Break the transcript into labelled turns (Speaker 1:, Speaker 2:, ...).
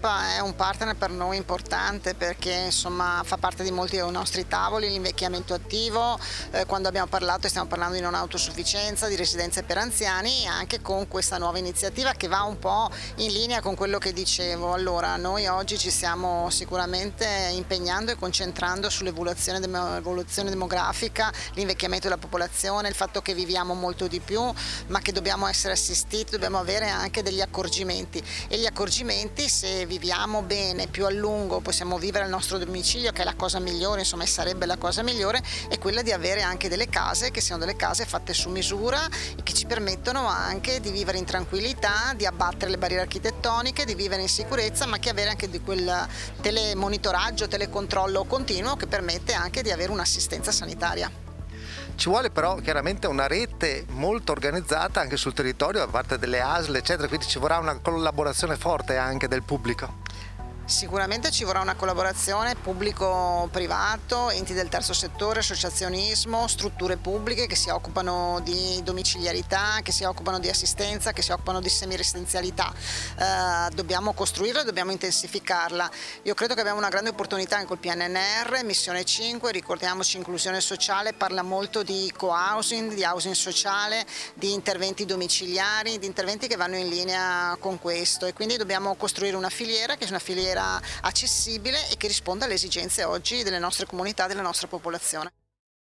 Speaker 1: è un partner per noi importante perché insomma fa parte di molti dei nostri tavoli, l'invecchiamento attivo, quando abbiamo parlato stiamo parlando di non autosufficienza, di residenze per anziani e anche con questa nuova iniziativa che va un po' in linea con quello che dicevo. Allora, noi oggi ci stiamo sicuramente impegnando e concentrando sull'evoluzione demografica, l'invecchiamento della popolazione, il fatto che viviamo molto di più, ma che dobbiamo essere assistiti, dobbiamo avere anche degli accorgimenti e gli accorgimenti, se viviamo bene più a lungo possiamo vivere al nostro domicilio, che è la cosa migliore, insomma, e sarebbe la cosa migliore, è quella di avere anche delle case che siano delle case fatte su misura e che ci permettono anche di vivere in tranquillità, di abbattere le barriere architettoniche, di vivere in sicurezza, ma che avere anche di quel telemonitoraggio, telecontrollo continuo che permette anche di avere un'assistenza sanitaria.
Speaker 2: Ci vuole però chiaramente una rete molto organizzata anche sul territorio da parte delle ASL, eccetera, quindi ci vorrà una collaborazione forte anche del pubblico.
Speaker 1: Sicuramente ci vorrà una collaborazione pubblico-privato, enti del terzo settore, associazionismo, strutture pubbliche che si occupano di domiciliarità, che si occupano di assistenza, che si occupano di semiresidenzialità. Dobbiamo costruirla, dobbiamo intensificarla. Io credo che abbiamo una grande opportunità anche col PNRR, Missione 5, ricordiamoci inclusione sociale, parla molto di co-housing, di housing sociale, di interventi domiciliari, di interventi che vanno in linea con questo e quindi dobbiamo costruire una filiera che è una filiera accessibile e che risponda alle esigenze oggi delle nostre comunità, della nostra popolazione.